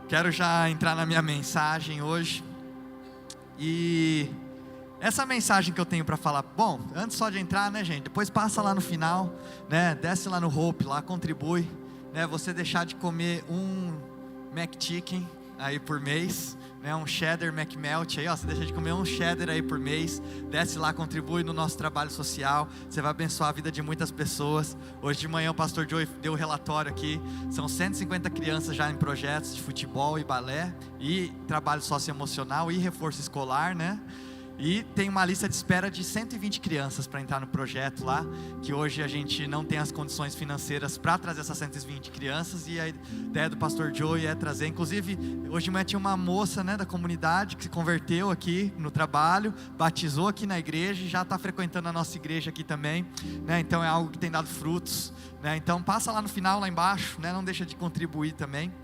Quero já entrar na minha mensagem hoje. E essa mensagem que eu tenho para falar, bom, antes só de entrar, né, gente? Depois passa lá no final, né? Desce lá no Hope, lá contribui, né? Você deixar de comer um McChicken aí por mês, né? Um cheddar McMelt aí, ó. Você deixa de comer um cheddar aí por mês. Desce lá, contribui no nosso trabalho social. Você vai abençoar a vida de muitas pessoas. Hoje de manhã o pastor Joey deu o relatório aqui. São 150 crianças já em projetos de futebol e balé, e trabalho socioemocional e reforço escolar, né? E tem uma lista de espera de 120 crianças para entrar no projeto lá, que hoje a gente não tem as condições financeiras para trazer essas 120 crianças, e a ideia do pastor Joey é trazer. Inclusive, hoje de manhã tinha uma moça, né, da comunidade que se converteu aqui no trabalho, batizou aqui na igreja e já está frequentando a nossa igreja aqui também, né? Então é algo que tem dado frutos, né? Então passa lá no final, lá embaixo, né? Não deixa de contribuir também.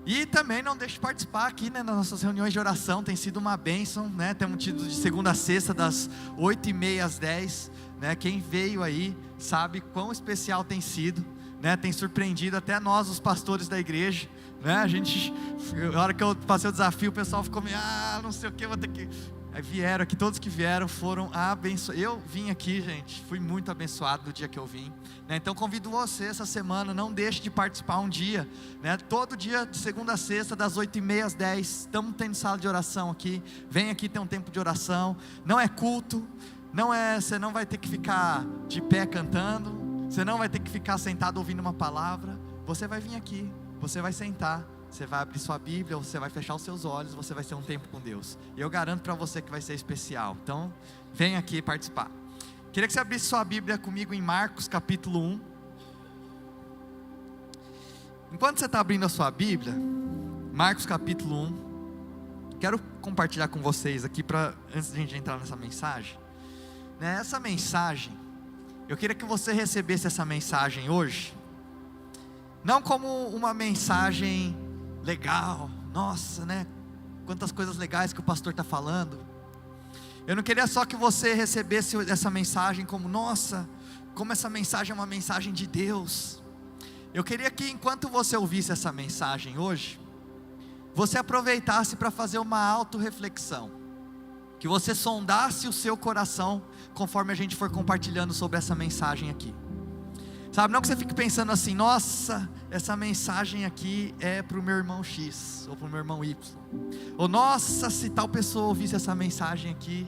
E também não deixe de participar aqui, né, nas nossas reuniões de oração. Tem sido uma bênção, né? Temos tido de segunda a sexta, das 8h30 às 10, né? Quem veio aí sabe quão especial tem sido, né? Tem surpreendido até nós, os pastores da igreja, né? Na hora que eu passei o desafio, o pessoal ficou meio, não sei o que, vou ter que... Aí vieram aqui, todos que vieram foram abençoados. Eu vim aqui, gente, fui muito abençoado no dia que eu vim, né? Então convido você essa semana, não deixe de participar um dia, né? Todo dia de segunda a sexta, das 8h30 às 10, estamos tendo sala de oração aqui. Vem aqui ter um tempo de oração. Não é culto, você não vai ter que ficar de pé cantando, você não vai ter que ficar sentado ouvindo uma palavra. Você vai vir aqui, você vai sentar, você vai abrir sua Bíblia, você vai fechar os seus olhos, você vai ter um tempo com Deus. E eu garanto para você que vai ser especial. Então, vem aqui participar. Queria que você abrisse sua Bíblia comigo em Marcos capítulo 1. Enquanto você está abrindo a sua Bíblia, Marcos capítulo 1, quero compartilhar com vocês aqui, antes de a gente entrar nessa mensagem, né? Essa mensagem, eu queria que você recebesse essa mensagem hoje, não como uma mensagem legal, nossa, né? Quantas coisas legais que o pastor está falando. Eu não queria só que você recebesse essa mensagem como, nossa, como essa mensagem é uma mensagem de Deus. Eu queria que enquanto você ouvisse essa mensagem hoje, você aproveitasse para fazer uma autorreflexão, que você sondasse o seu coração, conforme a gente for compartilhando sobre essa mensagem aqui. Sabe, não que você fique pensando assim, nossa, essa mensagem aqui é para o meu irmão X, ou para o meu irmão Y, ou nossa, se tal pessoa ouvisse essa mensagem aqui.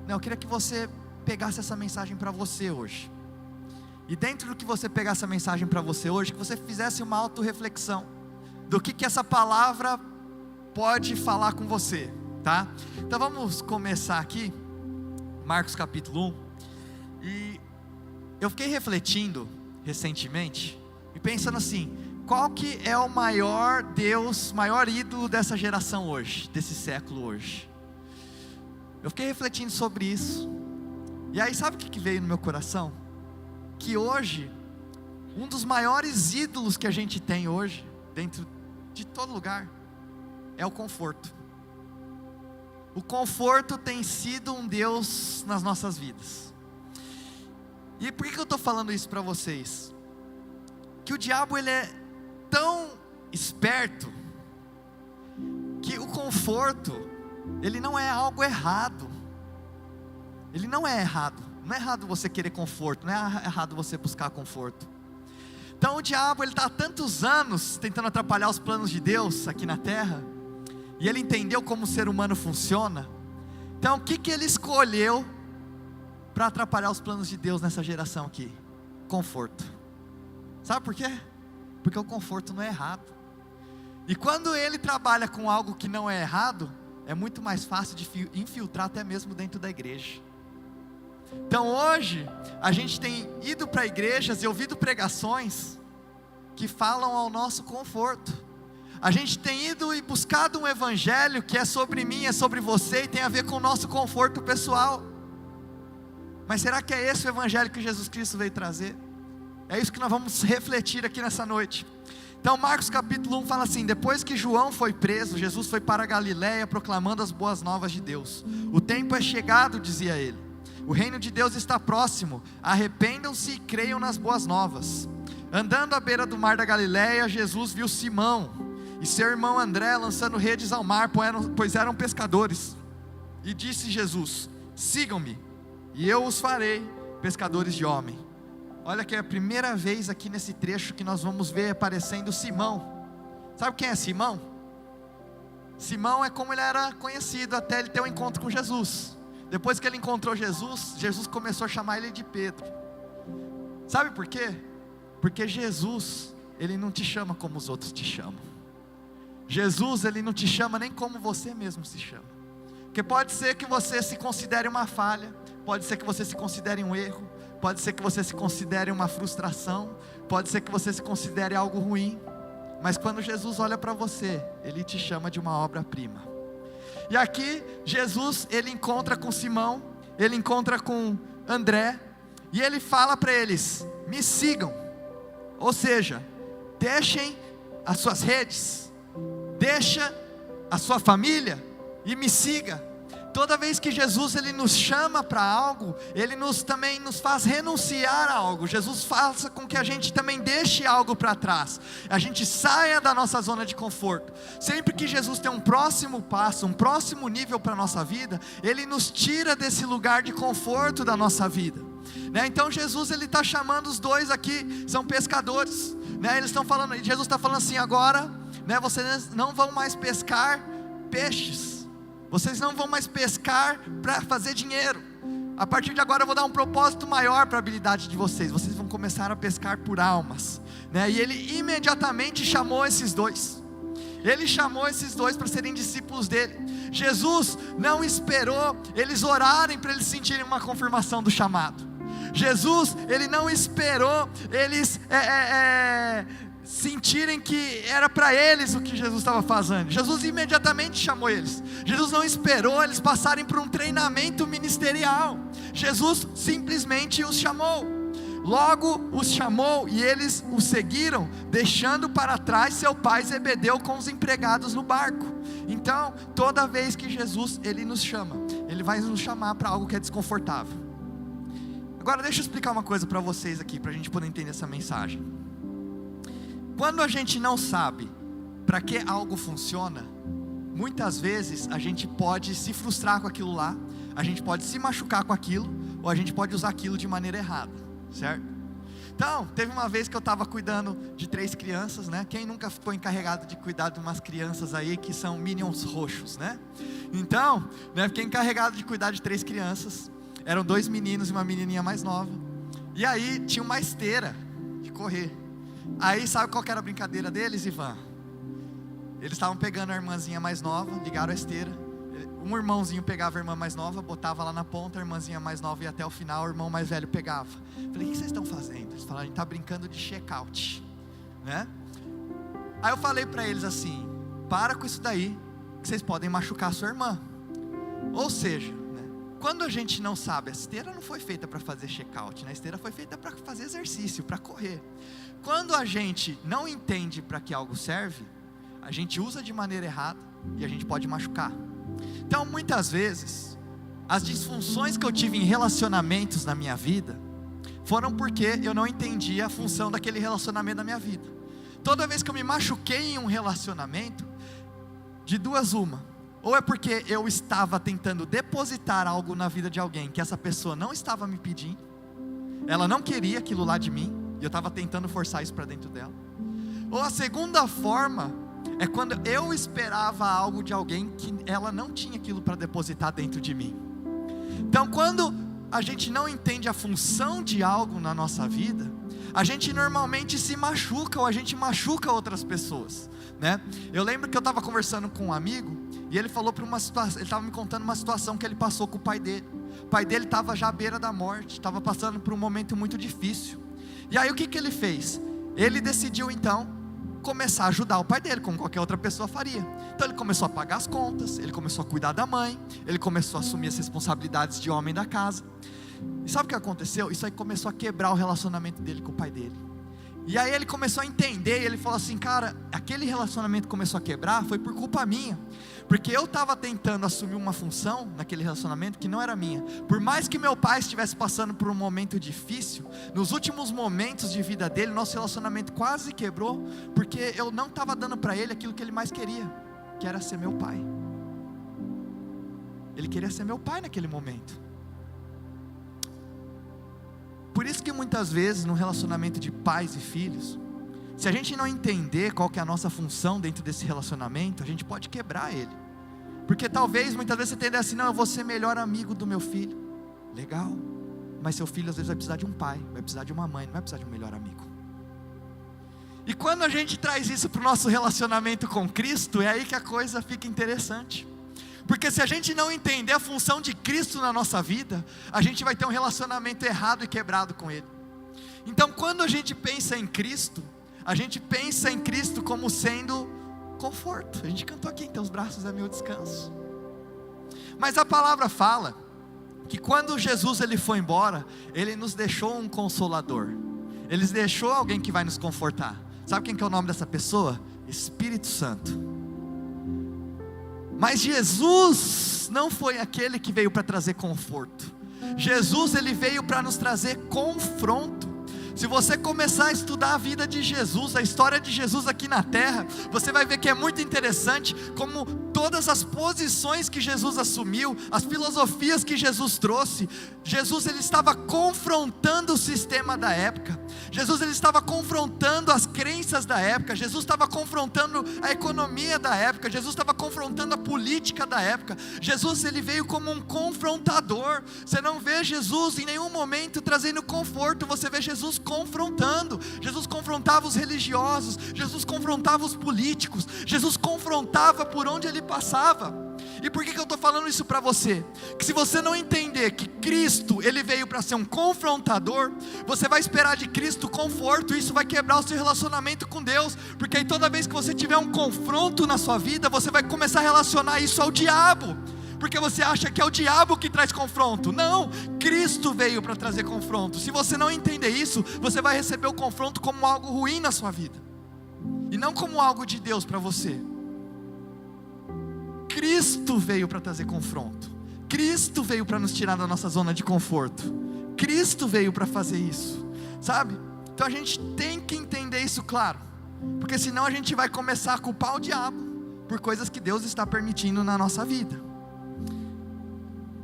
Não, eu queria que você pegasse essa mensagem para você hoje, e dentro do que você pegar essa mensagem para você hoje, que você fizesse uma autorreflexão, do que essa palavra pode falar com você, tá? Então vamos começar aqui, Marcos capítulo 1, e eu fiquei refletindo recentemente, e pensando assim, qual que é o maior Deus, maior ídolo dessa geração hoje, desse século hoje? Eu fiquei refletindo sobre isso, e aí sabe o que veio no meu coração? Que hoje, um dos maiores ídolos que a gente tem hoje, dentro de todo lugar, é o conforto. O conforto tem sido um Deus nas nossas vidas. E por que eu estou falando isso para vocês? Que o diabo, ele é tão esperto, que o conforto, ele não é algo errado. Ele não é errado. Não é errado você querer conforto, não é errado você buscar conforto. Então o diabo, ele está há tantos anos tentando atrapalhar os planos de Deus aqui na terra, e ele entendeu como o ser humano funciona. Então o que ele escolheu para atrapalhar os planos de Deus nessa geração aqui? Conforto. Sabe por quê? Porque o conforto não é errado. E quando ele trabalha com algo que não é errado, é muito mais fácil de infiltrar até mesmo dentro da igreja. Então hoje, a gente tem ido para igrejas e ouvido pregações que falam ao nosso conforto. A gente tem ido e buscado um evangelho que é sobre mim, é sobre você, e tem a ver com o nosso conforto pessoal. Mas será que é esse o evangelho que Jesus Cristo veio trazer? É isso que nós vamos refletir aqui nessa noite. Então Marcos capítulo 1 fala assim: depois que João foi preso, Jesus foi para a Galiléia proclamando as boas novas de Deus. O tempo é chegado, dizia ele, o reino de Deus está próximo, arrependam-se e creiam nas boas novas. Andando à beira do mar da Galiléia, Jesus viu Simão e seu irmão André lançando redes ao mar, pois eram pescadores. E disse Jesus: sigam-me, e eu os farei pescadores de homem. Olha que é a primeira vez aqui nesse trecho que nós vamos ver aparecendo Simão. Sabe quem é Simão? Simão é como ele era conhecido até ele ter um encontro com Jesus. Depois que ele encontrou Jesus, Jesus começou a chamar ele de Pedro. Sabe por quê? Porque Jesus, ele não te chama como os outros te chamam. Jesus, ele não te chama nem como você mesmo se chama. Porque pode ser que você se considere uma falha, pode ser que você se considere um erro, pode ser que você se considere uma frustração, pode ser que você se considere algo ruim, mas quando Jesus olha para você, ele te chama de uma obra-prima. E aqui Jesus, ele encontra com Simão, ele encontra com André, e ele fala para eles: me sigam. Ou seja, deixem as suas redes, deixa a sua família e me siga. Toda vez que Jesus ele nos chama para algo, ele também nos faz renunciar a algo. Jesus faça com que a gente também deixe algo para trás, a gente saia da nossa zona de conforto. Sempre que Jesus tem um próximo passo, um próximo nível para a nossa vida, ele nos tira desse lugar de conforto da nossa vida, né? Então Jesus ele está chamando os dois aqui, são pescadores, né? Eles estão falando, Jesus está falando assim: agora, né, vocês não vão mais pescar peixes, vocês não vão mais pescar para fazer dinheiro. A partir de agora eu vou dar um propósito maior para a habilidade de vocês. Vocês vão começar a pescar por almas, né? E ele imediatamente chamou esses dois. Ele chamou esses dois para serem discípulos dele. Jesus não esperou eles orarem para eles sentirem uma confirmação do chamado. Jesus, ele não esperou eles sentirem que era para eles o que Jesus estava fazendo. Jesus imediatamente chamou eles. Jesus não esperou eles passarem por um treinamento ministerial. Jesus simplesmente os chamou. Logo os chamou e eles o seguiram, deixando para trás seu pai Zebedeu com os empregados no barco. Então, toda vez que Jesus ele nos chama, ele vai nos chamar para algo que é desconfortável. Agora deixa eu explicar uma coisa para vocês aqui, para a gente poder entender essa mensagem. Quando a gente não sabe para que algo funciona, muitas vezes a gente pode se frustrar com aquilo lá, a gente pode se machucar com aquilo, ou a gente pode usar aquilo de maneira errada, certo? Então, teve uma vez que eu estava cuidando de 3 crianças, né? Quem nunca ficou encarregado de cuidar de umas crianças aí que são minions roxos, né? Então, né, fiquei encarregado de cuidar de 3 crianças, eram 2 meninos e uma menininha mais nova, e aí tinha uma esteira de correr. Aí sabe qual que era a brincadeira deles, Ivan? Eles estavam pegando a irmãzinha mais nova, ligaram a esteira, um irmãozinho pegava a irmã mais nova, botava lá na ponta, a irmãzinha mais nova ia até o final, o irmão mais velho pegava. Falei: o que vocês estão fazendo? Eles falaram: a gente está brincando de check-out, né? Aí eu falei para eles assim: para com isso daí, que vocês podem machucar a sua irmã. Ou seja, né, quando a gente não sabe, a esteira não foi feita para fazer check-out, né? A esteira foi feita para fazer exercício, para correr. Quando a gente não entende para que algo serve, a gente usa de maneira errada e a gente pode machucar. Então muitas vezes, as disfunções que eu tive em relacionamentos na minha vida, foram porque eu não entendi a função daquele relacionamento na minha vida. Toda vez que eu me machuquei em um relacionamento, de duas uma: ou é porque eu estava tentando depositar algo na vida de alguém que essa pessoa não estava me pedindo, ela não queria aquilo lá de mim, e eu estava tentando forçar isso para dentro dela. Ou a segunda forma é quando eu esperava algo de alguém que ela não tinha aquilo para depositar dentro de mim. Então quando a gente não entende a função de algo na nossa vida, a gente normalmente se machuca, ou a gente machuca outras pessoas, né? Eu lembro que eu estava conversando com um amigo, e ele falou para uma situação, ele estava me contando uma situação que ele passou com o pai dele. O pai dele estava já à beira da morte, estava passando por um momento muito difícil. E aí o que ele fez? Ele decidiu então começar a ajudar o pai dele, como qualquer outra pessoa faria. Então ele começou a pagar as contas, ele começou a cuidar da mãe, ele começou a assumir as responsabilidades de homem da casa. E sabe o que aconteceu? Isso aí começou a quebrar o relacionamento dele com o pai dele. E aí ele começou a entender, e ele falou assim: cara, aquele relacionamento começou a quebrar, foi por culpa minha, porque eu estava tentando assumir uma função naquele relacionamento que não era minha. Por mais que meu pai estivesse passando por um momento difícil, nos últimos momentos de vida dele, nosso relacionamento quase quebrou, porque eu não estava dando para ele aquilo que ele mais queria, que era ser meu pai. Ele queria ser meu pai naquele momento. Por isso que muitas vezes no relacionamento de pais e filhos, se a gente não entender qual que é a nossa função dentro desse relacionamento, a gente pode quebrar ele. Porque talvez, muitas vezes você tenha assim: não, eu vou ser melhor amigo do meu filho. Legal, mas seu filho às vezes vai precisar de um pai, vai precisar de uma mãe, não vai precisar de um melhor amigo. E quando a gente traz isso para o nosso relacionamento com Cristo, é aí que a coisa fica interessante. Porque se a gente não entender a função de Cristo na nossa vida, a gente vai ter um relacionamento errado e quebrado com Ele. Então quando a gente pensa em Cristo, a gente pensa em Cristo como sendo conforto. A gente cantou aqui: em teus braços é meu descanso. Mas a palavra fala que quando Jesus ele foi embora, Ele nos deixou um consolador. Ele nos deixou alguém que vai nos confortar. Sabe quem que é o nome dessa pessoa? Espírito Santo. Mas Jesus não foi aquele que veio para trazer conforto. Jesus ele veio para nos trazer confronto. Se você começar a estudar a vida de Jesus, a história de Jesus aqui na terra, você vai ver que é muito interessante como todas as posições que Jesus assumiu, as filosofias que Jesus trouxe, Jesus ele estava confrontando o sistema da época. Jesus ele estava confrontando as crenças da época. Jesus estava confrontando a economia da época. Jesus estava confrontando a política da época. Jesus ele veio como um confrontador. Você não vê Jesus em nenhum momento trazendo conforto, você vê Jesus confrontando. Jesus confrontava os religiosos, Jesus confrontava os políticos, Jesus confrontava por onde ele passava. E por que eu estou falando isso para você? Que se você não entender que Cristo ele veio para ser um confrontador, você vai esperar de Cristo conforto, e isso vai quebrar o seu relacionamento com Deus, porque aí toda vez que você tiver um confronto na sua vida, você vai começar a relacionar isso ao diabo, porque você acha que é o diabo que traz confronto. Não, Cristo veio para trazer confronto. Se você não entender isso, você vai receber o confronto como algo ruim na sua vida, e não como algo de Deus para você. Cristo veio para trazer confronto. Cristo veio para nos tirar da nossa zona de conforto. Cristo veio para fazer isso, sabe? Então a gente tem que entender isso, claro, porque senão a gente vai começar a culpar o diabo por coisas que Deus está permitindo na nossa vida.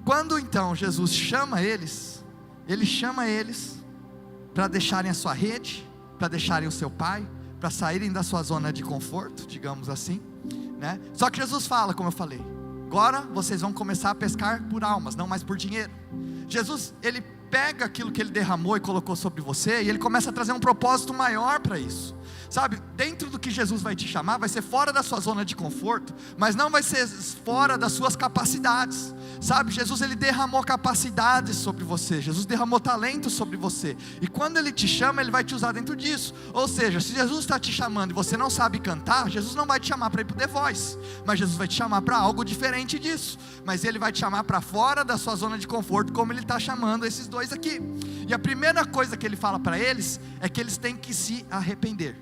Quando então Jesus chama eles, Ele chama eles para deixarem a sua rede, para deixarem o seu pai, para saírem da sua zona de conforto, digamos assim, né? Só que Jesus fala, como eu falei: agora vocês vão começar a pescar por almas, não mais por dinheiro. Jesus, Ele pega aquilo que Ele derramou e colocou sobre você, e Ele começa a trazer um propósito maior para isso, sabe? Dentro do que Jesus vai te chamar, vai ser fora da sua zona de conforto, mas não vai ser fora das suas capacidades, sabe? Jesus ele derramou capacidades sobre você, Jesus derramou talento sobre você, e quando Ele te chama, Ele vai te usar dentro disso. Ou seja, se Jesus está te chamando e você não sabe cantar, Jesus não vai te chamar para ir para o The Voice, mas Jesus vai te chamar para algo diferente disso, mas Ele vai te chamar para fora da sua zona de conforto, como Ele está chamando esses dois aqui. E a primeira coisa que Ele fala para eles, é que eles têm que se arrepender.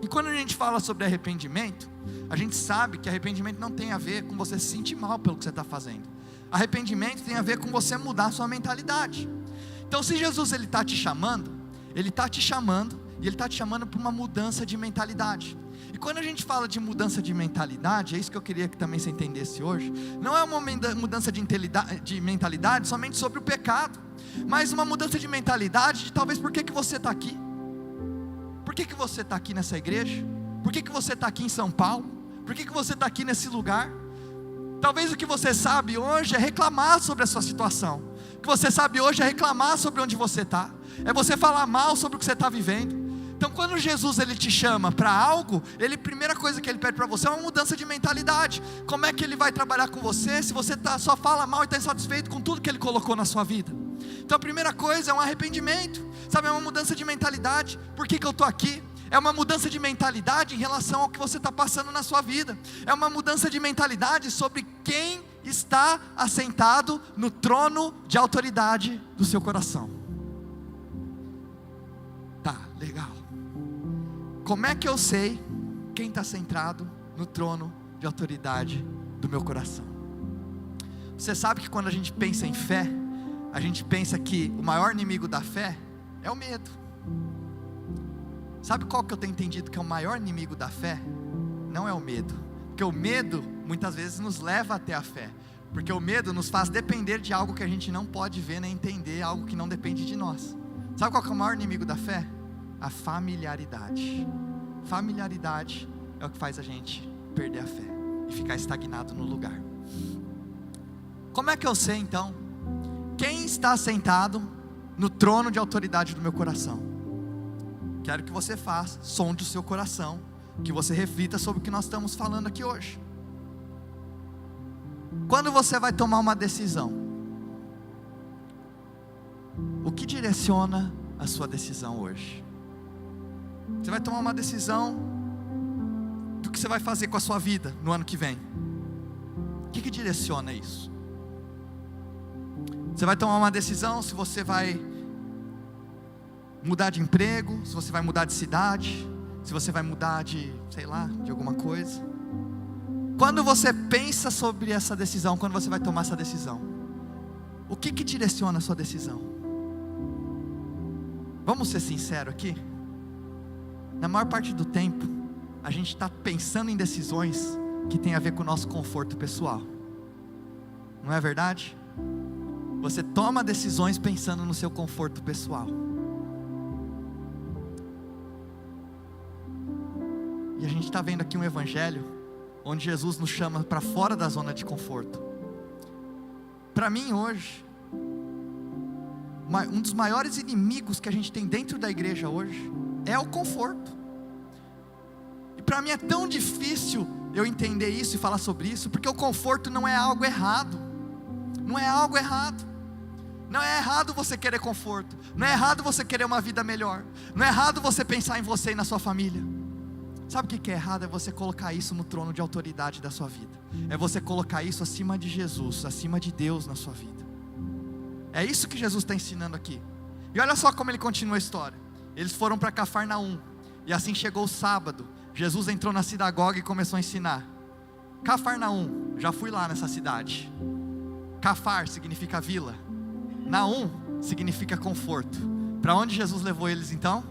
E quando a gente fala sobre arrependimento, a gente sabe que arrependimento não tem a ver com você se sentir mal pelo que você está fazendo. Arrependimento tem a ver com você mudar a sua mentalidade. Então se Jesus ele está te chamando, Ele está te chamando, e Ele está te chamando para uma mudança de mentalidade. E quando a gente fala de mudança de mentalidade, é isso que eu queria que também você entendesse hoje, não é uma mudança de mentalidade somente sobre o pecado, mas uma mudança de mentalidade de talvez por que você está aqui. Por que você está aqui nessa igreja? Por que você está aqui em São Paulo? Por que você está aqui nesse lugar? Talvez o que você sabe hoje é reclamar sobre a sua situação. O que você sabe hoje é reclamar sobre onde você está. É você falar mal sobre o que você está vivendo. Então quando Jesus ele te chama para algo, a primeira coisa que Ele pede para você é uma mudança de mentalidade. Como é que Ele vai trabalhar com você se você só fala mal e está insatisfeito com tudo que Ele colocou na sua vida? Então a primeira coisa é um arrependimento, sabe? É uma mudança de mentalidade. Por que eu estou aqui? É uma mudança de mentalidade em relação ao que você está passando na sua vida. É uma mudança de mentalidade sobre quem está assentado no trono de autoridade do seu coração. Tá, legal. Como é que eu sei quem está sentado no trono de autoridade do meu coração? Você sabe que quando a gente pensa em fé, a gente pensa que o maior inimigo da fé é o medo. Sabe qual que eu tenho entendido que é o maior inimigo da fé? Não é o medo, porque o medo muitas vezes nos leva até a fé, porque o medo nos faz depender de algo que a gente não pode ver nem entender, algo que não depende de nós. Sabe qual que é o maior inimigo da fé? A familiaridade. Familiaridade é o que faz a gente perder a fé e ficar estagnado no lugar. Como é que eu sei então quem está sentado no trono de autoridade do meu coração? Quero que você faça, sonde o seu coração, que você reflita sobre o que nós estamos falando aqui hoje. Quando você vai tomar uma decisão, o que direciona a sua decisão hoje? Você vai tomar uma decisão do que você vai fazer com a sua vida no ano que vem. O que direciona isso? Você vai tomar uma decisão se você vai mudar de emprego, se você vai mudar de cidade, se você vai mudar de, sei lá, de alguma coisa. Quando você pensa sobre essa decisão, quando você vai tomar essa decisão, o que direciona a sua decisão? Vamos ser sinceros aqui? Na maior parte do tempo, a gente está pensando em decisões que tem a ver com o nosso conforto pessoal. Não é verdade? Você toma decisões pensando no seu conforto pessoal. E a gente está vendo aqui um evangelho onde Jesus nos chama para fora da zona de conforto. Para mim hoje, um dos maiores inimigos que a gente tem dentro da igreja hoje é o conforto. E para mim é tão difícil eu entender isso e falar sobre isso, porque o conforto não é algo errado. Não é algo errado. Não é errado você querer conforto. Não é errado você querer uma vida melhor. Não é errado você pensar em você e na sua família. Sabe o que é errado? É você colocar isso no trono de autoridade da sua vida. É você colocar isso acima de Jesus, acima de Deus na sua vida. É isso que Jesus está ensinando aqui. E olha só como ele continua a história. Eles foram para Cafarnaum, e assim chegou o sábado. Jesus entrou na sinagoga e começou a ensinar. Cafarnaum, já fui lá nessa cidade. Cafar significa vila, Naum significa conforto. Para onde Jesus levou eles então?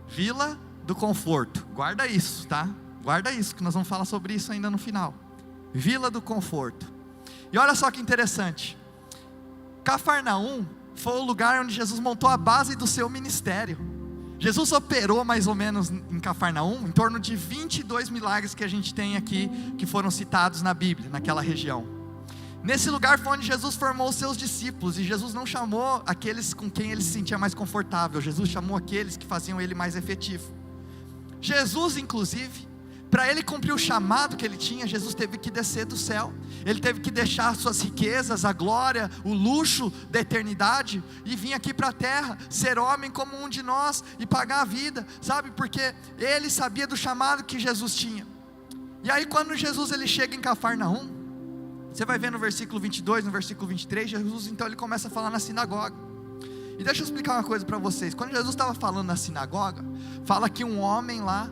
Vila do conforto. Guarda isso, tá? Guarda isso, que nós vamos falar sobre isso ainda no final. Vila do conforto. E olha só que interessante. Cafarnaum foi o lugar onde Jesus montou a base do seu ministério. Jesus operou mais ou menos em Cafarnaum, em torno de 22 milagres que a gente tem aqui, que foram citados na Bíblia, naquela região. Nesse lugar foi onde Jesus formou os seus discípulos, e Jesus não chamou aqueles com quem ele se sentia mais confortável, Jesus chamou aqueles que faziam ele mais efetivo. Jesus, inclusive, para ele cumprir o chamado que ele tinha, Jesus teve que descer do céu, ele teve que deixar suas riquezas, a glória, o luxo da eternidade, e vir aqui para a terra, ser homem como um de nós, e pagar a vida, sabe, porque ele sabia do chamado que Jesus tinha. E aí quando Jesus ele chega em Cafarnaum, você vai ver no versículo 22, no versículo 23, Jesus então ele começa a falar na sinagoga. E deixa eu explicar uma coisa para vocês. Quando Jesus estava falando na sinagoga, fala que um homem lá,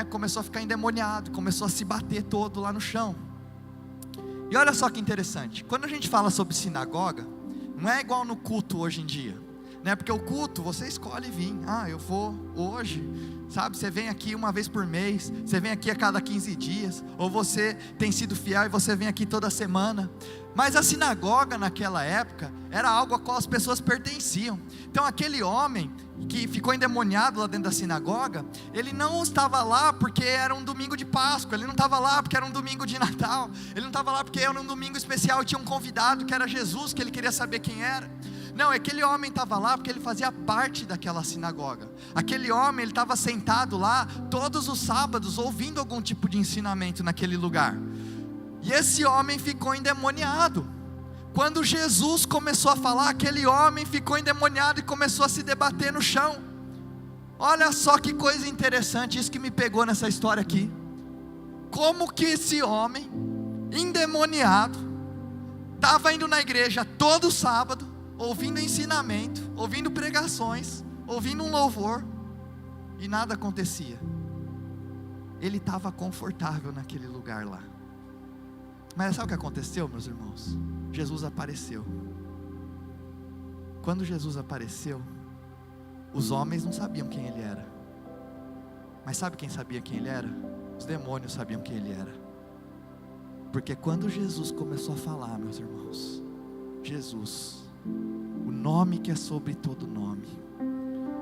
começou a ficar endemoniado, começou a se bater todo lá no chão. E olha só que interessante, quando a gente fala sobre sinagoga, não é igual no culto hoje em dia, porque o culto, você escolhe vir, eu vou hoje, sabe, você vem aqui uma vez por mês, você vem aqui a cada 15 dias, ou você tem sido fiel e você vem aqui toda semana. Mas a sinagoga naquela época, era algo a qual as pessoas pertenciam. Então aquele homem que ficou endemoniado lá dentro da sinagoga, ele não estava lá porque era um domingo de Páscoa, ele não estava lá porque era um domingo de Natal, ele não estava lá porque era um domingo especial e tinha um convidado que era Jesus, que ele queria saber quem era. Não, aquele homem estava lá porque ele fazia parte daquela sinagoga. Aquele homem, ele estava sentado lá todos os sábados, ouvindo algum tipo de ensinamento naquele lugar. E esse homem ficou endemoniado. Quando Jesus começou a falar, aquele homem ficou endemoniado e começou a se debater no chão. Olha só que coisa interessante, isso que me pegou nessa história aqui. Como que esse homem, endemoniado, estava indo na igreja todo sábado, ouvindo ensinamento, ouvindo pregações, ouvindo um louvor, e nada acontecia. ele estava confortável naquele lugar lá. Mas sabe o que aconteceu, meus irmãos? Jesus apareceu. Quando Jesus apareceu, os homens não sabiam quem ele era. Mas sabe quem sabia quem ele era? Os demônios sabiam quem ele era. Porque quando Jesus começou a falar, meus irmãos, Jesus, o nome que é sobre todo nome,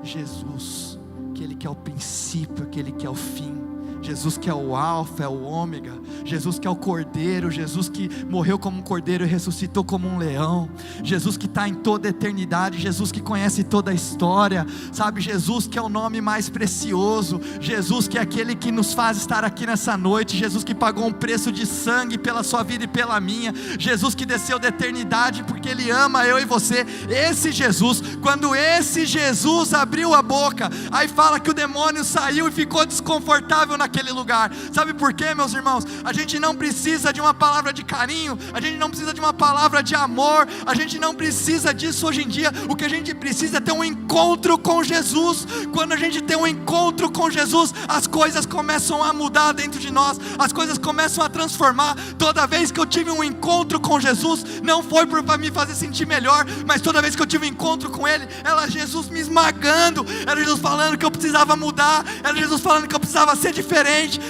Jesus, aquele que é o princípio, aquele que é o fim, Jesus que é o alfa, é o ômega, Jesus que é o cordeiro, Jesus que morreu como um cordeiro e ressuscitou como um leão, Jesus que está em toda a eternidade, Jesus que conhece toda a história, sabe, Jesus que é o nome mais precioso, Jesus que é aquele que nos faz estar aqui nessa noite, Jesus que pagou um preço de sangue pela sua vida e pela minha, Jesus que desceu da eternidade porque Ele ama eu e você. Esse Jesus, quando esse Jesus abriu a boca, aí fala que o demônio saiu e ficou desconfortável naquele lugar. Sabe por quê, meus irmãos? A gente não precisa de uma palavra de carinho, a gente não precisa de uma palavra de amor, a gente não precisa disso hoje em dia. O que a gente precisa é ter um encontro com Jesus. Quando a gente tem um encontro com Jesus, as coisas começam a mudar dentro de nós, as coisas começam a transformar. Toda vez que eu tive um encontro com Jesus, não foi para me fazer sentir melhor, mas toda vez que eu tive um encontro com Ele, era Jesus me esmagando, era Jesus falando que eu precisava mudar, era Jesus falando que eu precisava ser diferente,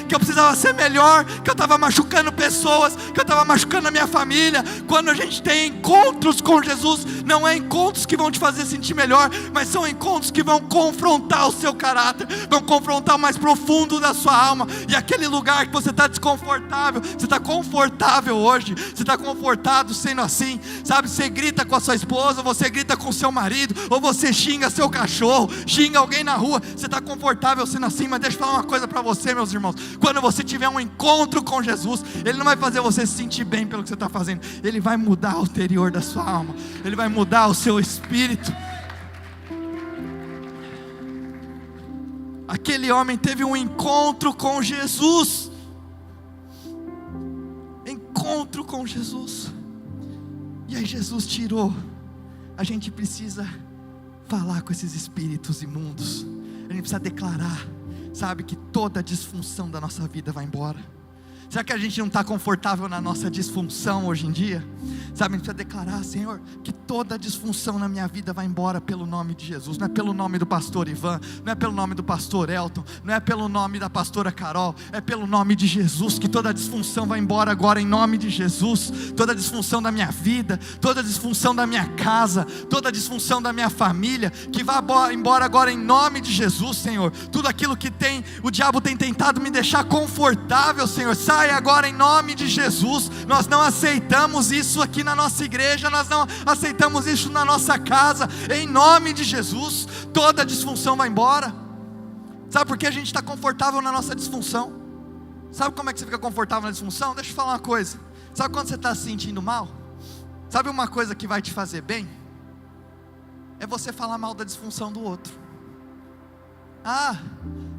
que eu precisava ser melhor, que eu estava machucando pessoas, que eu estava machucando a minha família. Quando a gente tem encontros com Jesus, não é encontros que vão te fazer sentir melhor, mas são encontros que vão confrontar o seu caráter, vão confrontar o mais profundo da sua alma. E aquele lugar que você está desconfortável, você está confortável hoje, você está confortado sendo assim, sabe, você grita com a sua esposa, você grita com o seu marido, ou você xinga seu cachorro, xinga alguém na rua, você está confortável sendo assim. Mas deixa eu falar uma coisa para você, meus irmãos, quando você tiver um encontro com Jesus, Ele não vai fazer você se sentir bem pelo que você está fazendo, Ele vai mudar o interior da sua alma, Ele vai mudar o seu espírito. Aquele homem teve um encontro com Jesus, encontro com Jesus, e aí Jesus tirou. A gente precisa falar com esses espíritos imundos, a gente precisa declarar, sabe, que toda disfunção da nossa vida vai embora. Será que a gente não está confortável na nossa disfunção hoje em dia? Sabe, a gente precisa declarar: Senhor, que toda disfunção na minha vida vai embora pelo nome de Jesus. Não é pelo nome do pastor Ivan, não é pelo nome do pastor Elton, não é pelo nome da pastora Carol, é pelo nome de Jesus, que toda disfunção vai embora agora em nome de Jesus. Toda disfunção da minha vida, toda disfunção da minha casa, toda disfunção da minha família, que vá embora agora em nome de Jesus, Senhor. Tudo aquilo que o diabo tem tentado me deixar confortável, Senhor, sai agora em nome de Jesus. Nós não aceitamos isso aqui na nossa igreja, nós não aceitamos isso na nossa casa, em nome de Jesus. Toda disfunção vai embora. Sabe por que a gente está confortável na nossa disfunção? Sabe como é que você fica confortável na disfunção? Deixa eu falar uma coisa. Sabe quando você está se sentindo mal? Sabe uma coisa que vai te fazer bem? É você falar mal da disfunção do outro.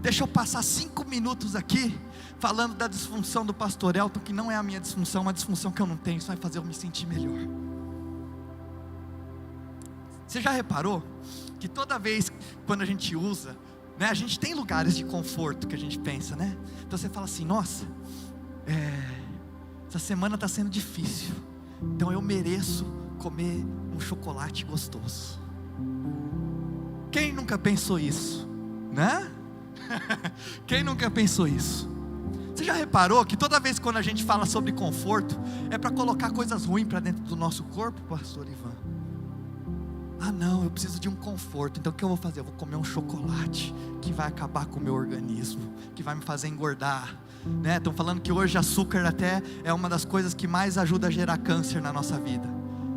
Deixa eu passar 5 minutos aqui falando da disfunção do pastor Elton, que não é a minha disfunção, uma disfunção que eu não tenho. Isso vai fazer eu me sentir melhor. Você já reparou que toda vez quando a gente usa, né, a gente tem lugares de conforto que a gente pensa, né? Então você fala assim: nossa, essa semana está sendo difícil, então eu mereço comer um chocolate gostoso. Quem nunca pensou isso, né? Quem nunca pensou isso? Você já reparou que toda vez quando a gente fala sobre conforto, é para colocar coisas ruins para dentro do nosso corpo, pastor Ivan? Não, eu preciso de um conforto, então o que eu vou fazer? Eu vou comer um chocolate que vai acabar com o meu organismo, que vai me fazer engordar, né? Estão falando que hoje açúcar até é uma das coisas que mais ajuda a gerar câncer na nossa vida.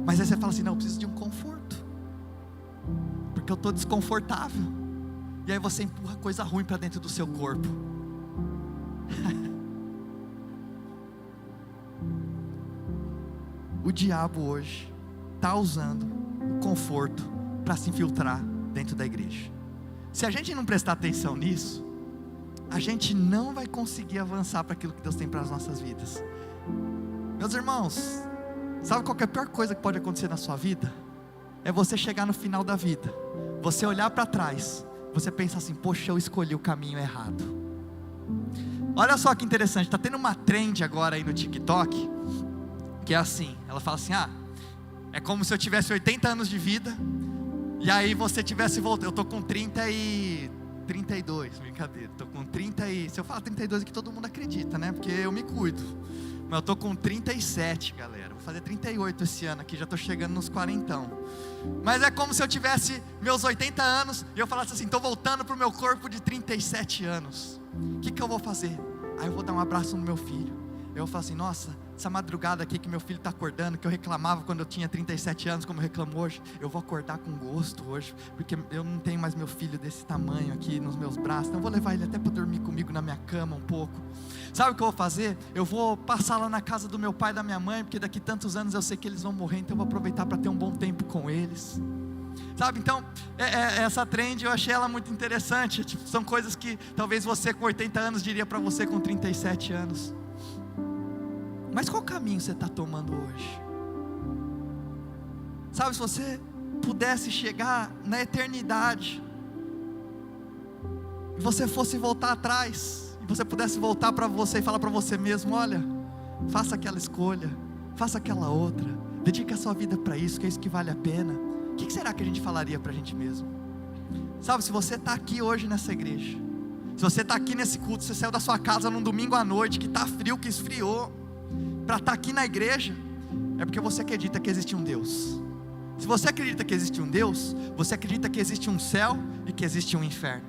Mas aí você fala assim: não, eu preciso de um conforto, porque eu estou desconfortável. E aí você empurra coisa ruim para dentro do seu corpo. O diabo hoje está usando o conforto para se infiltrar dentro da igreja. Se a gente não prestar atenção nisso, a gente não vai conseguir avançar para aquilo que Deus tem para as nossas vidas. Meus irmãos, sabe qual que é a pior coisa que pode acontecer na sua vida? É você chegar no final da vida, você olhar para trás, você pensar assim: poxa, eu escolhi o caminho errado. Olha só que interessante, está tendo uma trend agora aí no TikTok, que é assim, ela fala assim, é como se eu tivesse 80 anos de vida, e aí você tivesse voltado, eu estou com 32, brincadeira, estou com 30 e, se eu falar 32 aqui todo mundo acredita, né, porque eu me cuido, mas eu estou com 37 galera, vou fazer 38 esse ano aqui, já estou chegando nos 40, mas é como se eu tivesse meus 80 anos, e eu falasse assim, estou voltando para o meu corpo de 37 anos, o que eu vou fazer? Aí eu vou dar um abraço no meu filho, eu vou falar assim, nossa, essa madrugada aqui que meu filho está acordando, que eu reclamava quando eu tinha 37 anos, como eu reclamo hoje, eu vou acordar com gosto hoje, porque eu não tenho mais meu filho desse tamanho aqui nos meus braços, então eu vou levar ele até para dormir comigo na minha cama um pouco. Sabe o que eu vou fazer? Eu vou passar lá na casa do meu pai e da minha mãe, porque daqui tantos anos eu sei que eles vão morrer, então eu vou aproveitar para ter um bom tempo com eles. Sabe, então, essa trend eu achei ela muito interessante, tipo, são coisas que talvez você com 80 anos diria para você com 37 anos. Mas qual caminho você está tomando hoje? Sabe, se você pudesse chegar na eternidade, e você fosse voltar atrás, e você pudesse voltar para você e falar para você mesmo, olha, faça aquela escolha, faça aquela outra, dedique a sua vida para isso, que é isso que vale a pena. O que será que a gente falaria para a gente mesmo? Sabe, se você está aqui hoje nessa igreja, se você está aqui nesse culto, você saiu da sua casa num domingo à noite, que está frio, que esfriou, para estar aqui na igreja, é porque você acredita que existe um Deus. Se você acredita que existe um Deus, você acredita que existe um céu e que existe um inferno.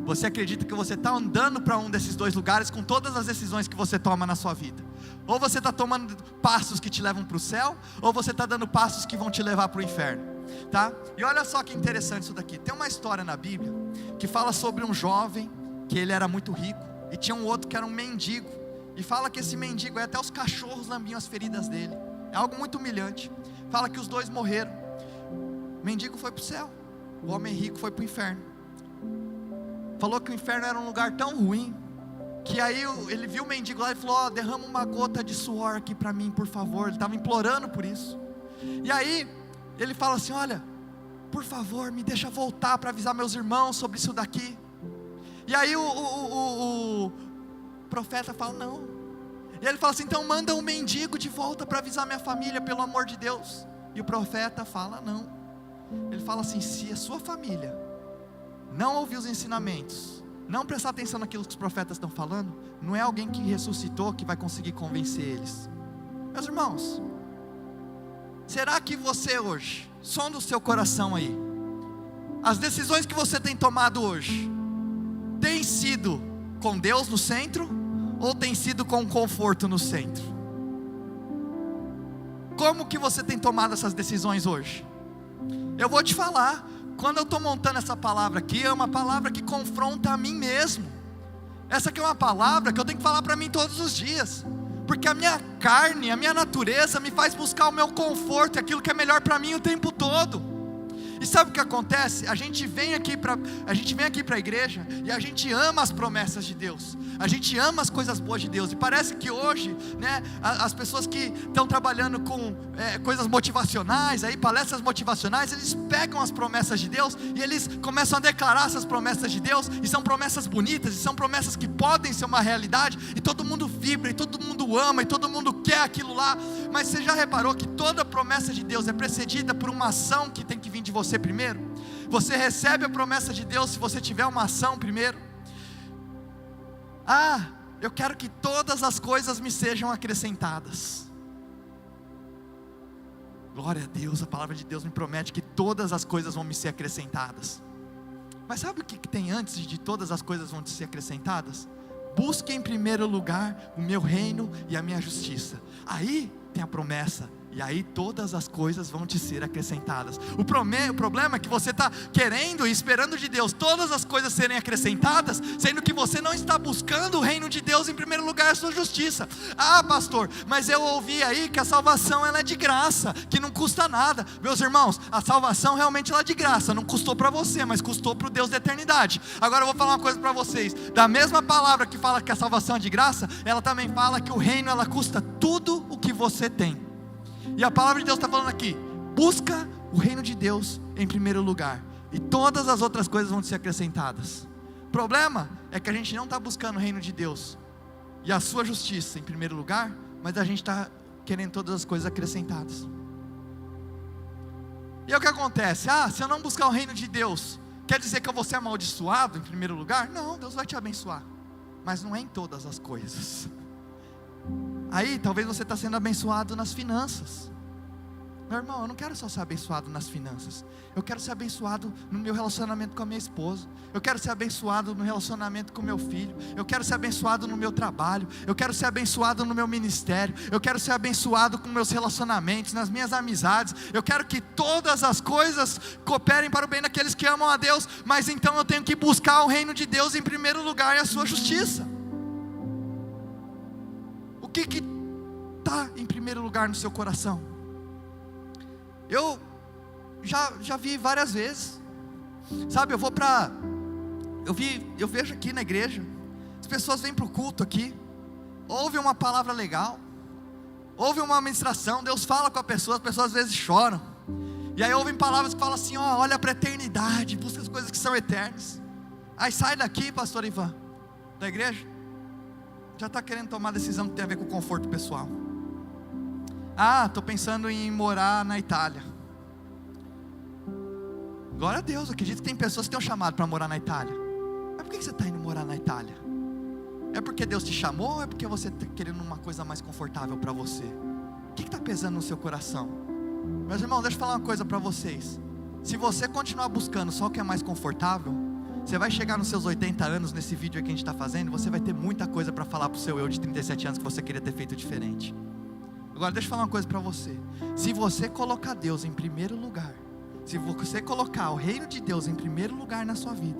Você acredita que você está andando para um desses dois lugares com todas as decisões que você toma na sua vida. Ou você está tomando passos que te levam para o céu, ou você está dando passos que vão te levar para o inferno, tá? E olha só que interessante isso daqui. Tem uma história na Bíblia que fala sobre um jovem que ele era muito rico, e tinha um outro que era um mendigo, e fala que esse mendigo, até os cachorros lambiam as feridas dele. É algo muito humilhante. Fala que os dois morreram. O mendigo foi para o céu, o homem rico foi para o inferno. Falou que o inferno era um lugar tão ruim, que aí ele viu o mendigo lá e falou, derrama uma gota de suor aqui para mim, por favor. Ele estava implorando por isso. E aí ele fala assim, olha, por favor, me deixa voltar para avisar meus irmãos sobre isso daqui. E aí o profeta fala, não. E ele fala assim, então manda um mendigo de volta para avisar minha família, pelo amor de Deus. E o profeta fala, não. Ele fala assim, se a sua família não ouvir os ensinamentos, não prestar atenção naquilo que os profetas estão falando, não é alguém que ressuscitou que vai conseguir convencer eles. Meus irmãos, será que você hoje, sonda o seu coração aí, as decisões que você tem tomado hoje, tem sido com Deus no centro, ou tem sido com conforto no centro? Como que você tem tomado essas decisões hoje? Eu vou te falar, quando eu estou montando essa palavra aqui, é uma palavra que confronta a mim mesmo. Essa aqui é uma palavra que eu tenho que falar para mim todos os dias, porque a minha carne, a minha natureza me faz buscar o meu conforto, aquilo que é melhor para mim o tempo todo. E sabe o que acontece? A gente vem aqui para a igreja e a gente ama as promessas de Deus, a gente ama as coisas boas de Deus, e parece que hoje, né, as pessoas que estão trabalhando com coisas motivacionais, aí, palestras motivacionais, eles pegam as promessas de Deus e eles começam a declarar essas promessas de Deus, e são promessas bonitas, e são promessas que podem ser uma realidade, e todo mundo vibra, e todo mundo ama, e todo mundo quer aquilo lá. Mas você já reparou que toda promessa de Deus é precedida por uma ação que tem que vir de você primeiro? Você recebe a promessa de Deus se você tiver uma ação primeiro. Eu quero que todas as coisas me sejam acrescentadas. Glória a Deus, a palavra de Deus me promete que todas as coisas vão me ser acrescentadas. Mas sabe o que tem antes de todas as coisas vão te ser acrescentadas? Busque em primeiro lugar o meu reino e a minha justiça. Aí tem a promessa, e aí todas as coisas vão te ser acrescentadas. O problema é que você está querendo e esperando de Deus todas as coisas serem acrescentadas, sendo que você não está buscando o reino de Deus em primeiro lugar, a sua justiça. Pastor, mas eu ouvi aí que a salvação ela é de graça, que não custa nada. Meus irmãos, a salvação realmente ela é de graça, não custou para você, mas custou para o Deus da eternidade. Agora eu vou falar uma coisa para vocês, da mesma palavra que fala que a salvação é de graça, ela também fala que o reino ela custa tudo o que você tem. E a palavra de Deus está falando aqui, busca o reino de Deus em primeiro lugar, e todas as outras coisas vão ser acrescentadas. O problema é que a gente não está buscando o reino de Deus e a sua justiça em primeiro lugar, mas a gente está querendo todas as coisas acrescentadas. E é o que acontece, se eu não buscar o reino de Deus, quer dizer que eu vou ser amaldiçoado em primeiro lugar? Não, Deus vai te abençoar, mas não é em todas as coisas. Aí talvez você está sendo abençoado nas finanças. Meu irmão, eu não quero só ser abençoado nas finanças, eu quero ser abençoado no meu relacionamento com a minha esposa, eu quero ser abençoado no relacionamento com o meu filho, eu quero ser abençoado no meu trabalho, eu quero ser abençoado no meu ministério, eu quero ser abençoado com meus relacionamentos, nas minhas amizades. Eu quero que todas as coisas cooperem para o bem daqueles que amam a Deus, mas então eu tenho que buscar o reino de Deus em primeiro lugar e a sua justiça. O que está em primeiro lugar no seu coração? Eu já vi várias vezes, sabe, eu vejo aqui na igreja, as pessoas vêm para o culto aqui, ouvem uma palavra legal, ouvem uma ministração, Deus fala com a pessoa, as pessoas às vezes choram, e aí ouvem palavras que falam assim, olha para a eternidade, busca as coisas que são eternas. Aí sai daqui, pastor Ivan, da igreja, já está querendo tomar decisão que tem a ver com o conforto pessoal. Estou pensando em morar na Itália. Glória a Deus, eu acredito que tem pessoas que têm um chamado para morar na Itália. Mas por que você está indo morar na Itália? É porque Deus te chamou ou é porque você está querendo uma coisa mais confortável para você? O que está pesando no seu coração? Meus irmãos, deixa eu falar uma coisa para vocês. Se você continuar buscando só o que é mais confortável, você vai chegar nos seus 80 anos, nesse vídeo que a gente está fazendo, você vai ter muita coisa para falar para o seu eu de 37 anos que você queria ter feito diferente. Agora deixa eu falar uma coisa para você. Se você colocar Deus em primeiro lugar, se você colocar o reino de Deus em primeiro lugar na sua vida,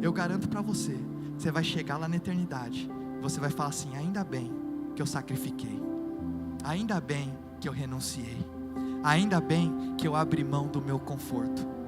eu garanto para você, você vai chegar lá na eternidade, você vai falar assim, ainda bem que eu sacrifiquei, ainda bem que eu renunciei, ainda bem que eu abri mão do meu conforto.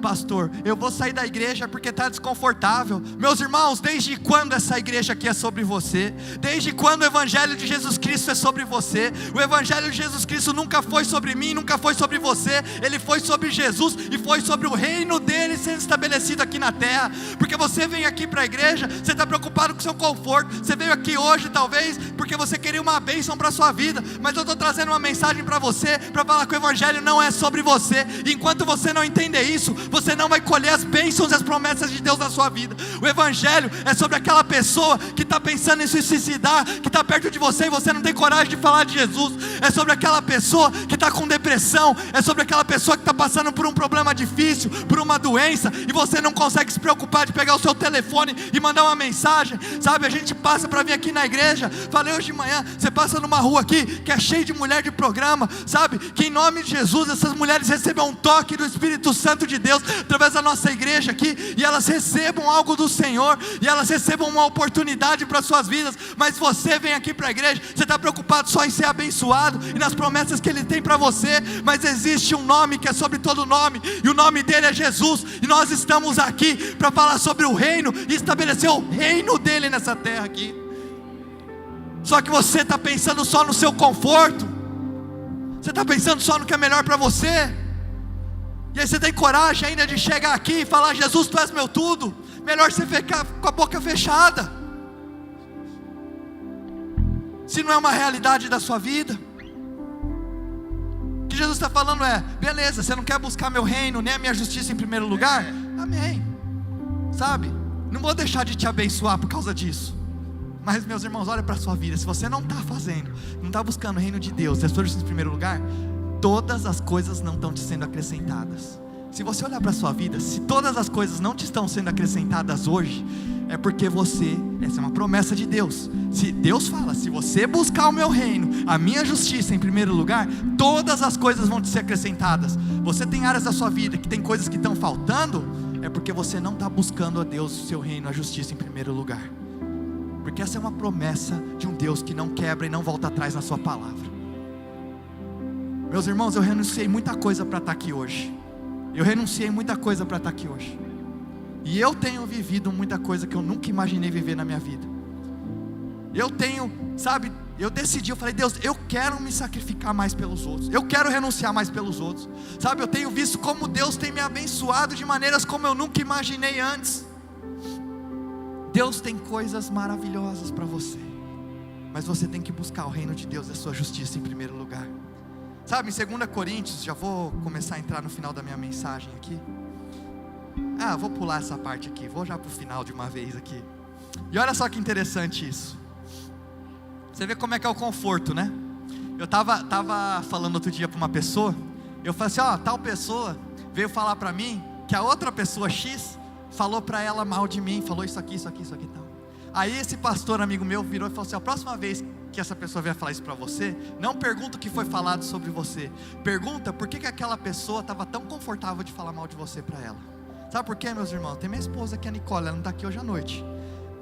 Pastor, eu vou sair da igreja porque está desconfortável. Meus irmãos, desde quando essa igreja aqui é sobre você? Desde quando o evangelho de Jesus Cristo é sobre você? O evangelho de Jesus Cristo nunca foi sobre mim, nunca foi sobre você. Ele foi sobre Jesus e foi sobre o reino dele sendo estabelecido aqui na terra. Porque você vem aqui para a igreja, você está preocupado com o seu conforto. Você veio aqui hoje talvez porque você queria uma bênção para a sua vida, mas eu estou trazendo uma mensagem para você, para falar que o evangelho não é sobre você. Enquanto você não entender isso, você não vai colher as bênçãos e as promessas de Deus na sua vida. O evangelho é sobre aquela pessoa que está pensando em se suicidar, que está perto de você e você não tem coragem de falar de Jesus. É sobre aquela pessoa que está com depressão, é sobre aquela pessoa que está passando por um problema difícil, por uma doença, e você não consegue se preocupar de pegar o seu telefone e mandar uma mensagem. Sabe, a gente passa para vir aqui na igreja, falei hoje de manhã, você passa numa rua aqui, que é cheio de mulher de programa, sabe, que em nome de Jesus, essas mulheres recebam um toque do Espírito Santo de Deus, através da nossa igreja aqui, e elas recebam algo do Senhor, e elas recebam uma oportunidade para suas vidas. Mas você vem aqui para a igreja, você está preocupado só em ser abençoado, e nas promessas que Ele tem para você, mas existe um nome que é sobre todo nome, e o nome dele é Jesus, e nós estamos aqui para falar sobre o reino, e estabelecer o reino dele nessa terra aqui. Só que você está pensando só no seu conforto, você está pensando só no que é melhor para você. E aí você tem coragem ainda de chegar aqui e falar, Jesus, tu és meu tudo. Melhor você ficar com a boca fechada, se não é uma realidade da sua vida. O que Jesus está falando é, beleza, você não quer buscar meu reino, nem a minha justiça em primeiro lugar? Amém, sabe, não vou deixar de te abençoar por causa disso. Mas meus irmãos, olha para a sua vida, se você não está fazendo, não está buscando o reino de Deus e a sua justiça em primeiro lugar, todas as coisas não estão te sendo acrescentadas. Se você olhar para a sua vida, se todas as coisas não te estão sendo acrescentadas hoje, é porque essa é uma promessa de Deus. Se Deus fala, se você buscar o meu reino, a minha justiça em primeiro lugar, todas as coisas vão te ser acrescentadas. Você tem áreas da sua vida que tem coisas que estão faltando, é porque você não está buscando a Deus, o seu reino, a justiça em primeiro lugar. Porque essa é uma promessa de um Deus que não quebra e não volta atrás na sua palavra. Meus irmãos, eu renunciei muita coisa para estar aqui hoje. Eu renunciei muita coisa para estar aqui hoje. E eu tenho vivido muita coisa que eu nunca imaginei viver na minha vida. Eu decidi, eu falei, Deus, eu quero me sacrificar mais pelos outros. Eu quero renunciar mais pelos outros. Sabe, eu tenho visto como Deus tem me abençoado de maneiras como eu nunca imaginei antes. Deus tem coisas maravilhosas para você. mas você tem que buscar o reino de Deus e a sua justiça em primeiro lugar. Sabe, em 2 Coríntios, já vou começar a entrar no final da minha mensagem aqui. Vou pular essa parte aqui, vou já para o final de uma vez aqui. E olha só que interessante isso. Você vê como é que é o conforto, né? Eu tava falando outro dia para uma pessoa, eu falei assim, tal pessoa veio falar para mim que a outra pessoa X falou para ela mal de mim, falou isso aqui e tal. Aí esse pastor amigo meu virou e falou assim, a próxima vez que essa pessoa vier falar isso para você, não pergunta o que foi falado sobre você, pergunta por que aquela pessoa estava tão confortável de falar mal de você para ela. Sabe por quê, meus irmãos? Tem minha esposa aqui, a Nicole, ela não está aqui hoje à noite,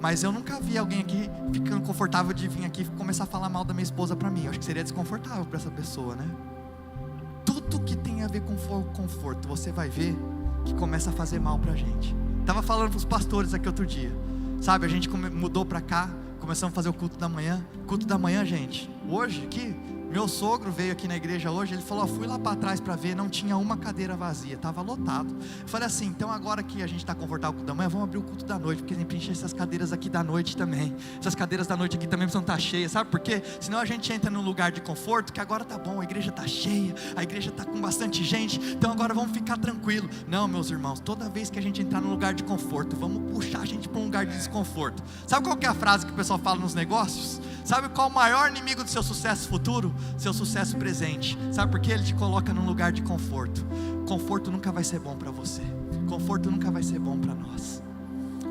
mas eu nunca vi alguém aqui ficando confortável de vir aqui e começar a falar mal da minha esposa para mim. Eu acho que seria desconfortável para essa pessoa, né? Tudo que tem a ver com conforto, você vai ver que começa a fazer mal para a gente. Estava falando para os pastores aqui outro dia, sabe, a gente mudou para cá, começamos a fazer o culto da manhã, gente, hoje aqui, meu sogro veio aqui na igreja hoje, ele falou, fui lá para trás para ver, não tinha uma cadeira vazia, estava lotado. Eu falei assim, então agora que a gente está confortável com o culto da manhã, vamos abrir o culto da noite, porque a gente preenche essas cadeiras aqui da noite também, essas cadeiras da noite aqui também precisam estar cheias, sabe por quê? Senão a gente entra num lugar de conforto, que agora tá bom, a igreja está cheia, a igreja está com bastante gente, então agora vamos ficar tranquilo. Não, meus irmãos, toda vez que a gente entrar num lugar de conforto, vamos puxar a gente para um lugar de desconforto. Sabe qual que é a frase que o pessoal fala nos negócios? Sabe qual é o maior inimigo do seu sucesso futuro? Seu sucesso presente. Sabe por quê? Ele te coloca num lugar de conforto. Conforto nunca vai ser bom para você. Conforto nunca vai ser bom para nós.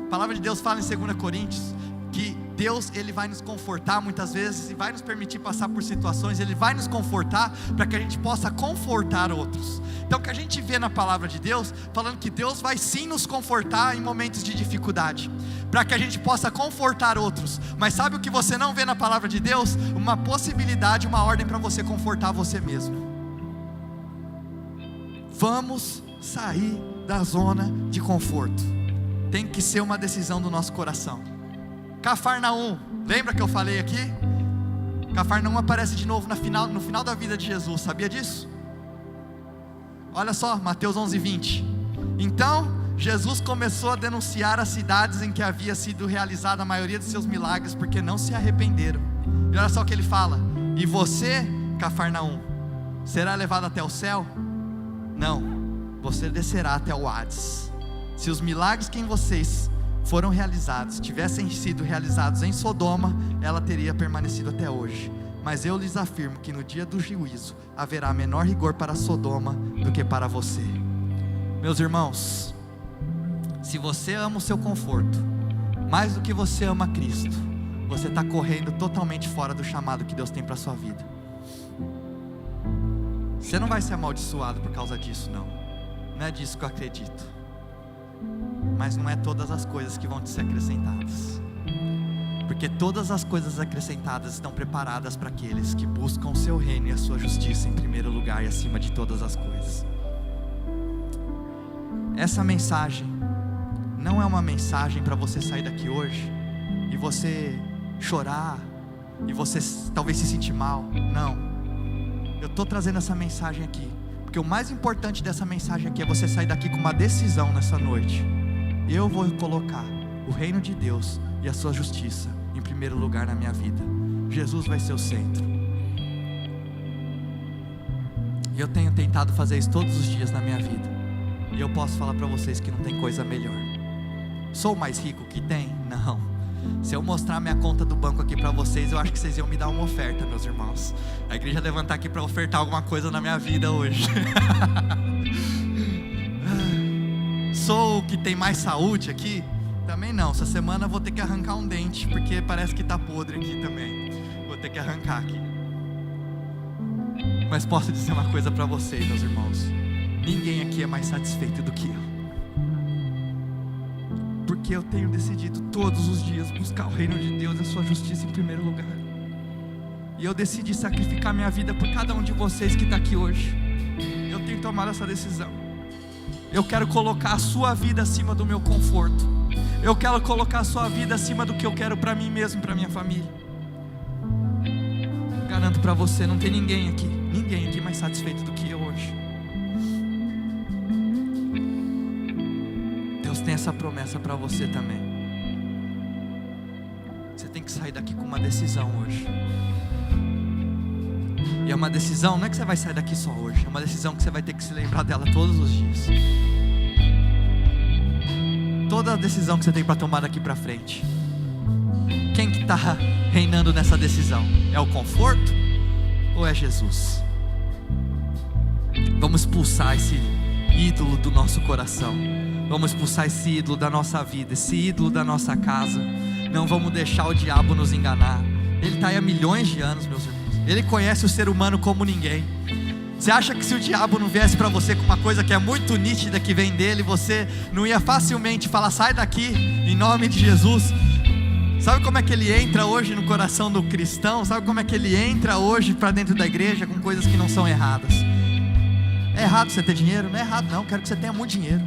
A palavra de Deus fala em 2 Coríntios que Deus, Ele vai nos confortar muitas vezes e vai nos permitir passar por situações, Ele vai nos confortar para que a gente possa confortar outros. Então o que a gente vê na palavra de Deus, falando que Deus vai sim nos confortar em momentos de dificuldade, para que a gente possa confortar outros. Mas sabe o que você não vê na palavra de Deus? Uma possibilidade, uma ordem para você confortar você mesmo. Vamos sair da zona de conforto. Tem que ser uma decisão do nosso coração. Cafarnaum, lembra que eu falei aqui? Cafarnaum aparece de novo no final da vida de Jesus, sabia disso? Olha só, Mateus 11:20. Então Jesus começou a denunciar as cidades em que havia sido realizada a maioria dos seus milagres, porque não se arrependeram. E olha só o que ele fala: e você, Cafarnaum, será levado até o céu? Não, você descerá até o Hades. Se os milagres que em vocês foram realizados tivessem sido realizados em Sodoma, ela teria permanecido até hoje. Mas eu lhes afirmo que no dia do juízo haverá menor rigor para Sodoma do que para você. Meus irmãos, se você ama o seu conforto mais do que você ama Cristo, você está correndo totalmente fora do chamado que Deus tem para a sua vida. Você não vai ser amaldiçoado por causa disso, não. Não é disso que eu acredito. Mas não é todas as coisas que vão te ser acrescentadas, porque todas as coisas acrescentadas estão preparadas para aqueles que buscam o seu reino e a sua justiça em primeiro lugar e acima de todas as coisas. Essa mensagem não é uma mensagem para você sair daqui hoje e você chorar e você talvez se sentir mal. Não, eu estou trazendo essa mensagem aqui porque o mais importante dessa mensagem aqui é você sair daqui com uma decisão nessa noite. Eu vou colocar o reino de Deus e a sua justiça em primeiro lugar na minha vida. Jesus vai ser o centro. E eu tenho tentado fazer isso todos os dias na minha vida. E eu posso falar para vocês que não tem coisa melhor. Sou o mais rico que tem? Não. Se eu mostrar minha conta do banco aqui para vocês, eu acho que vocês iam me dar uma oferta, meus irmãos. A igreja levantar aqui para ofertar alguma coisa na minha vida hoje. Sou o que tem mais saúde aqui? Também não. Essa semana eu vou ter que arrancar um dente, porque parece que está podre aqui também. Vou ter que arrancar aqui. Mas posso dizer uma coisa para vocês, meus irmãos: ninguém aqui é mais satisfeito do que eu. Porque eu tenho decidido todos os dias buscar o reino de Deus e a sua justiça em primeiro lugar. E eu decidi sacrificar minha vida por cada um de vocês que está aqui hoje. Eu tenho tomado essa decisão. Eu quero colocar a sua vida acima do meu conforto. Eu quero colocar a sua vida acima do que eu quero para mim mesmo, para minha família. Garanto para você, não tem ninguém aqui mais satisfeito do que eu hoje. Deus tem essa promessa para você também. Você tem que que sair daqui com uma decisão hoje. E é uma decisão, não é que você vai sair daqui só hoje, é uma decisão que você vai ter que se lembrar dela todos os dias. Toda a decisão que você tem para tomar daqui para frente, quem que está reinando nessa decisão? É o conforto ou é Jesus? Vamos expulsar esse ídolo do nosso coração. Vamos expulsar esse ídolo da nossa vida, esse ídolo da nossa casa. Não vamos deixar o diabo nos enganar. Ele está aí há milhões de anos, meus irmãos. Ele conhece o ser humano como ninguém. Você acha que se o diabo não viesse para você com uma coisa que é muito nítida que vem dele, você não ia facilmente falar, sai daqui, em nome de Jesus? Sabe como é que ele entra hoje no coração do cristão? Sabe como é que ele entra hoje para dentro da igreja com coisas que não são erradas? É errado você ter dinheiro? Não é errado não, quero que você tenha muito dinheiro.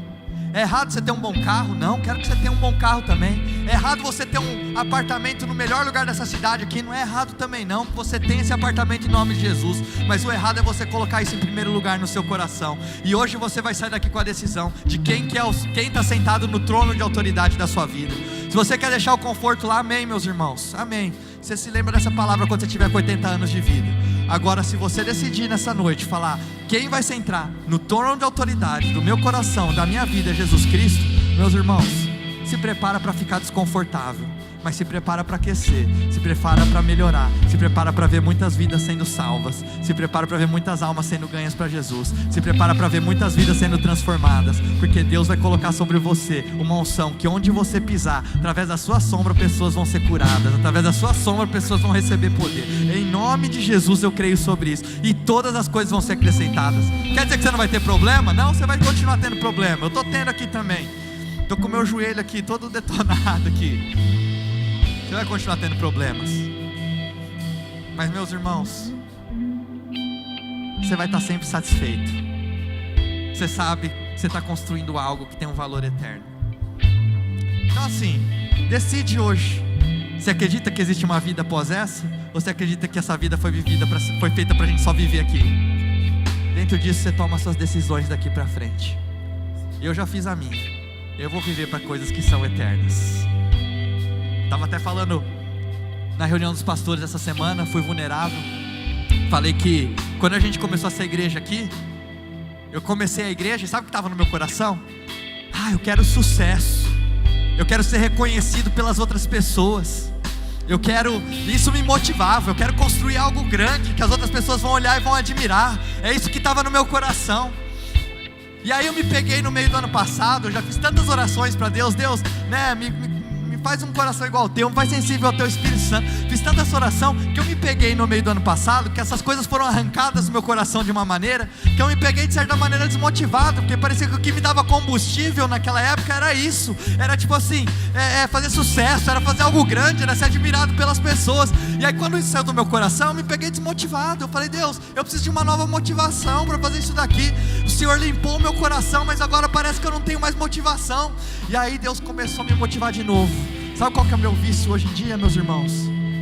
É errado você ter um bom carro? Não, quero que você tenha um bom carro também. É errado você ter um apartamento no melhor lugar dessa cidade aqui? Não é errado também não, que você tenha esse apartamento em nome de Jesus. Mas o errado é você colocar isso em primeiro lugar no seu coração. E hoje você vai sair daqui com a decisão de quem está sentado no trono de autoridade da sua vida. Se você quer deixar o conforto lá, amém, meus irmãos, amém. Você se lembra dessa palavra quando você tiver com 80 anos de vida. Agora, se você decidir nessa noite falar, quem vai sentar no trono de autoridade do meu coração, da minha vida, é Jesus Cristo, meus irmãos, se prepara para ficar desconfortável, mas se prepara para aquecer, se prepara para melhorar, se prepara para ver muitas vidas sendo salvas, se prepara para ver muitas almas sendo ganhas para Jesus, se prepara para ver muitas vidas sendo transformadas, porque Deus vai colocar sobre você uma unção que onde você pisar, através da sua sombra pessoas vão ser curadas, através da sua sombra pessoas vão receber poder. Em nome de Jesus eu creio sobre isso, e todas as coisas vão ser acrescentadas. Quer dizer que você não vai ter problema? Não, você vai continuar tendo problema. Eu estou tendo aqui também, estou com o meu joelho aqui todo detonado aqui. Você vai continuar tendo problemas, mas meus irmãos, você vai estar sempre satisfeito. Você sabe que você está construindo algo que tem um valor eterno. Então assim, decide hoje. Você acredita que existe uma vida após essa? Ou você acredita que essa vida foi feita para a gente só viver aqui? Dentro disso você toma suas decisões daqui para frente. Eu já fiz a minha. Eu vou viver para coisas que são eternas. Estava até falando na reunião dos pastores essa semana, fui vulnerável. Falei que quando a gente começou essa igreja aqui, eu comecei a igreja e sabe o que estava no meu coração? Eu quero sucesso, eu quero ser reconhecido pelas outras pessoas, isso me motivava, eu quero construir algo grande, que as outras pessoas vão olhar e vão admirar. É isso que estava no meu coração. E aí eu me peguei no meio do ano passado, eu já fiz tantas orações para Deus, né, me faz um coração igual ao teu, me faz sensível ao teu Espírito Santo. Fiz tanta oração que eu me peguei no meio do ano passado, que essas coisas foram arrancadas do meu coração de uma maneira, que eu me peguei de certa maneira desmotivado, porque parecia que o que me dava combustível naquela época era isso, era tipo assim, fazer sucesso, era fazer algo grande, era ser admirado pelas pessoas. E aí quando isso saiu do meu coração, eu me peguei desmotivado. Eu falei, Deus, eu preciso de uma nova motivação para fazer isso daqui. O Senhor limpou o meu coração, mas agora parece que eu não tenho mais motivação. E aí Deus começou a me motivar de novo. Sabe qual que é o meu vício hoje em dia, meus irmãos?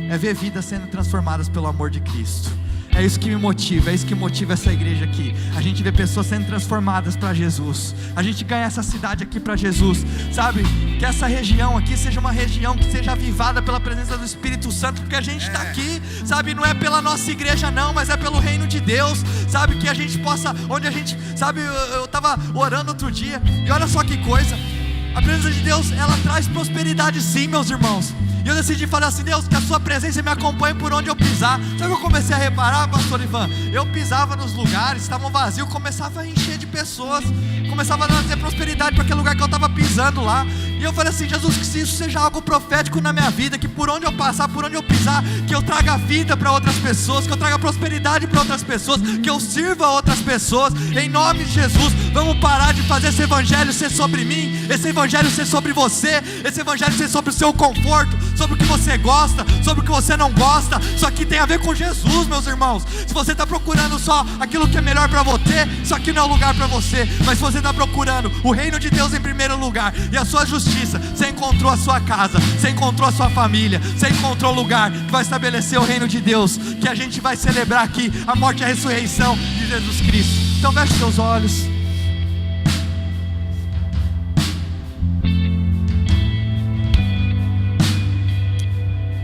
É ver vidas sendo transformadas pelo amor de Cristo. É isso que me motiva, é isso que motiva essa igreja aqui. A gente vê pessoas sendo transformadas para Jesus. A gente ganha essa cidade aqui para Jesus. Sabe, que essa região aqui seja uma região que seja avivada pela presença do Espírito Santo, porque a gente está aqui, sabe, não é pela nossa igreja não, mas é pelo reino de Deus. Sabe, que a gente possa, onde a gente, sabe, eu estava orando outro dia, e olha só que coisa, a presença de Deus, ela traz prosperidade sim, meus irmãos. E eu decidi falar assim, Deus, que a sua presença me acompanhe por onde eu pisar. Sabe o que eu comecei a reparar, pastor Ivan? Eu pisava nos lugares, estavam vazios, começava a encher de pessoas, começava a trazer prosperidade para aquele lugar que eu estava pisando lá. E eu falei assim, Jesus, que se isso seja algo profético na minha vida, que por onde eu passar, por onde eu pisar, que eu traga vida para outras pessoas, que eu traga prosperidade para outras pessoas, que eu sirva a outras pessoas, em nome de Jesus. Vamos parar de fazer esse evangelho ser sobre mim, esse evangelho ser sobre você, esse evangelho ser sobre o seu conforto, sobre o que você gosta, sobre o que você não gosta. Isso aqui tem a ver com Jesus, meus irmãos. Se você está procurando só aquilo que é melhor para você, isso aqui não é o lugar para você. Mas se você está procurando o reino de Deus em primeiro lugar e a sua justiça, você encontrou a sua casa, você encontrou a sua família, você encontrou o lugar que vai estabelecer o reino de Deus, que a gente vai celebrar aqui a morte e a ressurreição de Jesus Cristo. Então feche seus olhos.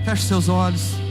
Feche Feche seus olhos.